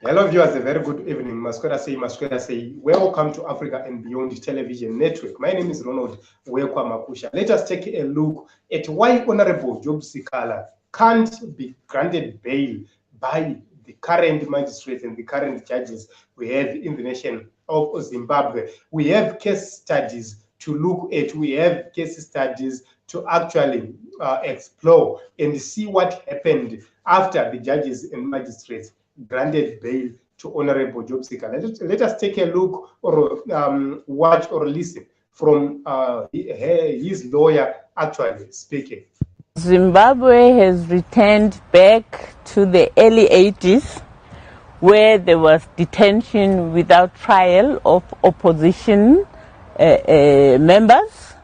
Hello viewers, a very good evening. Maskwera say, welcome to Africa and Beyond Television Network. My name is Ronald Wekwa Makusha. Let us take a look at why Honorable Job Sikhala can't be granted bail by the current magistrates and the current judges we have in the nation of Zimbabwe. We have case studies to look at. We have case studies to actually explore and see what happened after the judges and magistrates granted bail to Honorable Job Sikhala. Let us take a look or watch or listen from his lawyer actually speaking. Zimbabwe has returned back to the early 80s where there was detention without trial of opposition members.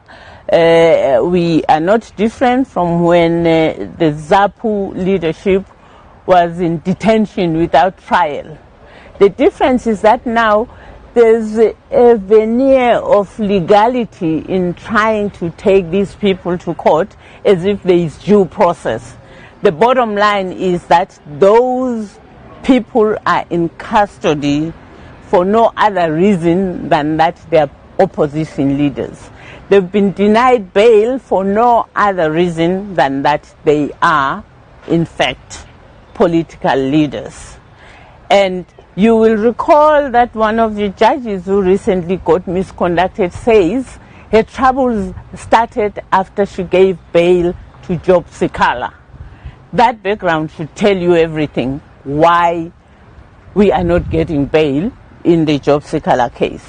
We are not different from when the ZAPU leadership was in detention without trial. The difference is that now there's a veneer of legality in trying to take these people to court as if there is due process. The bottom line is that those people are in custody for no other reason than that they are opposition leaders. They've been denied bail for no other reason than that they are, in fact, political leaders. And you will recall that one of the judges who recently got misconducted says her troubles started after she gave bail to Job Sikhala. That background should tell you everything why we are not getting bail in the Job Sikhala case.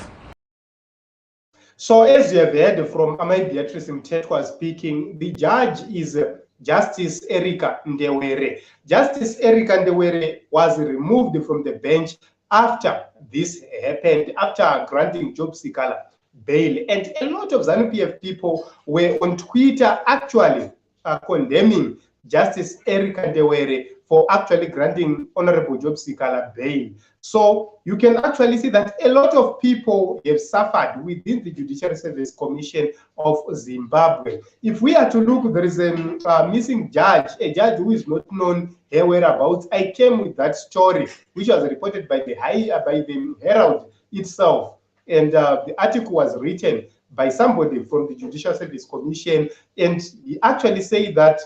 So as you have heard from Amai Beatrice Mtetwa speaking, the judge is Justice Erica Ndewere. Justice Erica Ndewere was removed from the bench after this happened, after granting Job Sikhala bail. And a lot of ZANU-PF people were on Twitter actually condemning Justice Erica Ndewere for actually granting Honorable Job Sikhala bail. So you can actually see that a lot of people have suffered within the Judicial Service Commission of Zimbabwe. If we are to look, there is a missing judge, a judge who is not known her whereabouts. I came with that story, which was reported by the Herald itself, and the article was written by somebody from the Judicial Service Commission, and he actually said that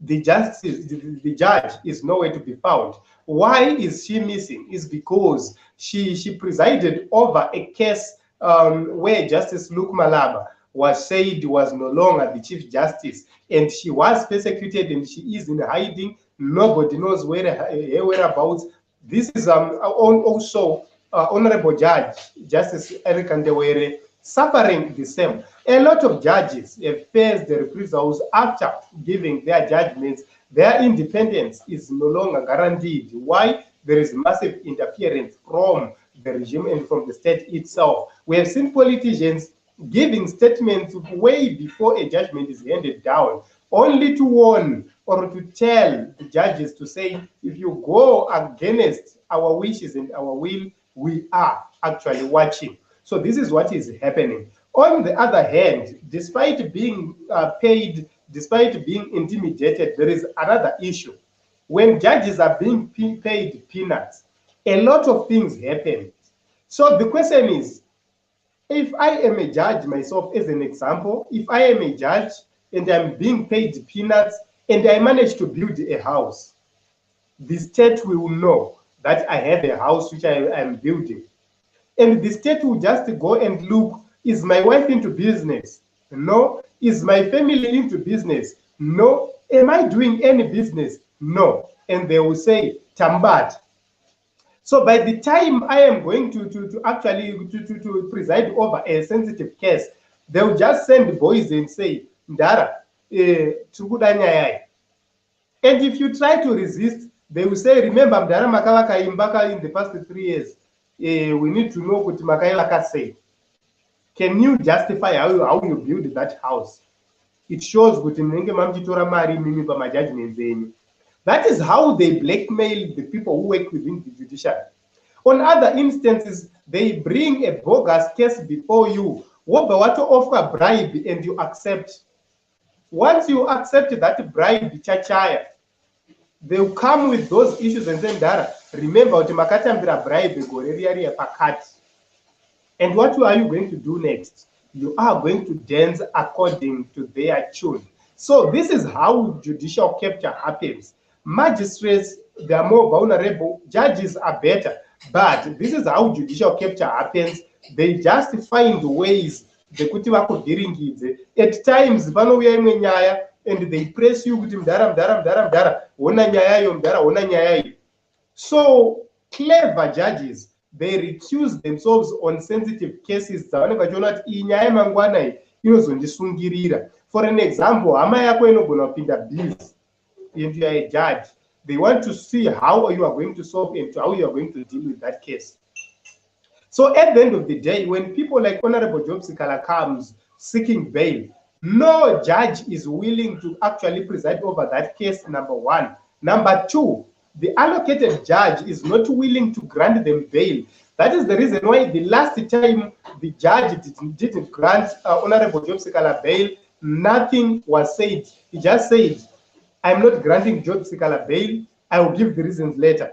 the judge is nowhere to be found. Why is she missing? Is because she presided over a case where Justice Luke Malaba was said was no longer the Chief Justice, and she was persecuted and she is in hiding. Nobody knows where her whereabouts. This is also Honorable Judge Justice Erica Ndewere suffering the same. A lot of judges have faced the reprisals after giving their judgments. Their independence is no longer guaranteed. Why? There is massive interference from the regime and from the state itself. We have seen politicians giving statements way before a judgment is handed down, only to warn or to tell the judges to say, if you go against our wishes and our will, we are actually watching. So this is what is happening. On the other hand, despite being paid, despite being intimidated, there is another issue. When judges are being paid peanuts, a lot of things happen. So the question is, if I am a judge myself, as an example, if I am a judge and I'm being paid peanuts and I manage to build a house, the state will know that I have a house which I am building. And the state will just go and look, is my wife into business? No. Is my family into business? No. Am I doing any business? No. And they will say, Tambat. So by the time I am going to actually preside over a sensitive case, they will just send boys and say, Ndara, and if you try to resist, they will say, remember, Ndara Makawaka Imbaka in the past 3 years. We need to know what Makayaka said. Can you justify how you build that house? It shows that is how they blackmail the people who work within the judiciary. On other instances, they bring a bogus case before you. What to offer a bribe and you accept. Once you accept that bribe, chachaya, they'll come with those issues and say, Dara, Remember kuti makatambira bribe gore riya riya pakati. And what are you going to do next? You are going to dance according to their tune. So this is how judicial capture happens. Magistrates, they are more vulnerable. Judges are better. But this is how judicial capture happens. They just find ways. At times, and they press you with so clever judges, they recuse themselves on sensitive cases. For an example, if you are a judge, they want to see how you are going to solve and how you are going to deal with that case. So at the end of the day, when people like Honorable Job Sikhala comes seeking bail, no judge is willing to actually preside over that case, number one. Number two, the allocated judge is not willing to grant them bail. That is the reason why the last time the judge didn't grant Honorable Job Sikhala bail, nothing was said. He just said, I'm not granting Job Sikhala bail. I will give the reasons later.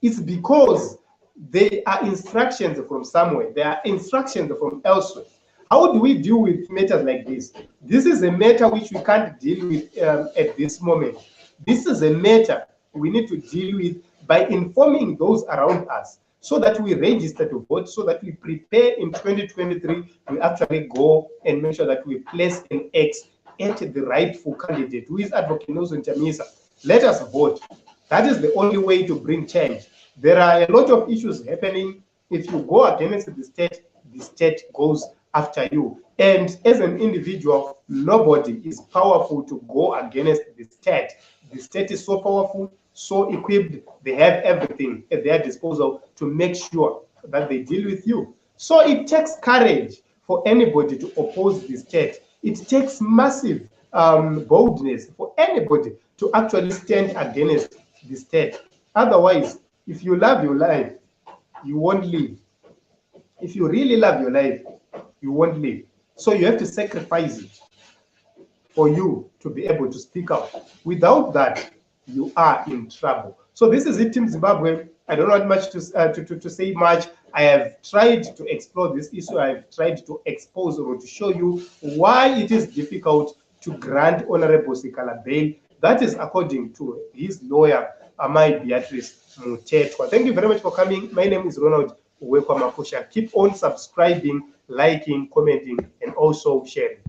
It's because there are instructions from somewhere. There are instructions from elsewhere. How do we deal with matters like this? This is a matter which we can't deal with at this moment. This is a matter we need to deal with by informing those around us so that we register to vote, so that we prepare in 2023, we actually go and make sure that we place an X at the rightful candidate, who is Advocate Nelson Chamisa. Let us vote. That is the only way to bring change. There are a lot of issues happening. If you go against the state goes after you. And as an individual, nobody is powerful to go against the state. The state is so powerful, so equipped, they have everything at their disposal to make sure that they deal with you. So it takes courage for anybody to oppose the state. It takes massive boldness for anybody to actually stand against the state. Otherwise, if you love your life, you won't live. If you really love your life, you won't live. So you have to sacrifice it for you to be able to speak out. Without that, you are in trouble. So this is it, Team Zimbabwe. I don't want much to say much. I have tried to explore this issue. I have tried to expose or to show you why it is difficult to grant Honorable Sikhala bail. That is according to his lawyer, Amai Beatrice Mutetwa. Thank you very much for coming. My name is Ronald Uwekwa Makusha. Keep on subscribing, liking, commenting, and also sharing.